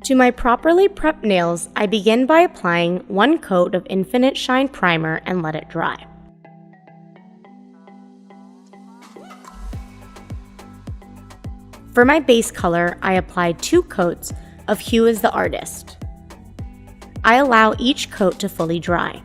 To my properly prepped nails, I begin by applying 1 coat of Infinite Shine primer and let it dry. For my base color, I apply 2 coats of Hue as the Artist. I allow each coat to fully dry.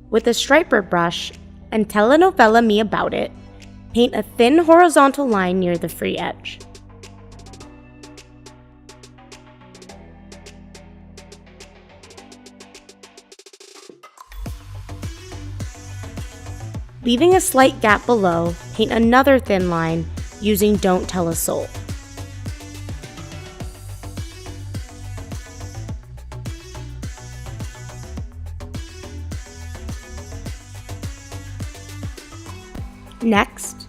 With a striper brush and Telenovela me about it, paint a thin horizontal line near the free edge. Leaving a slight gap below, paint another thin line using Don't Tell a Soul. Next,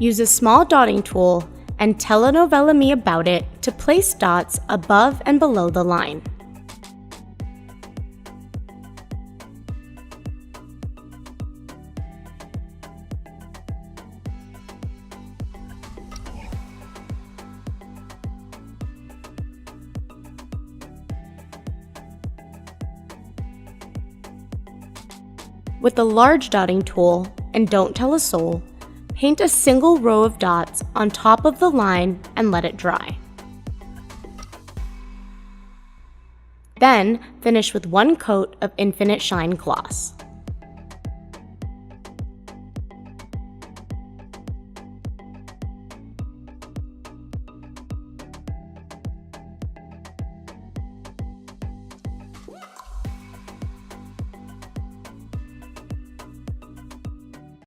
use a small dotting tool and Telenovela me about it to place dots above and below the line. With the large dotting tool and Don't Tell a Soul, paint a single row of dots on top of the line and let it dry. Then finish with 1 coat of Infinite Shine gloss.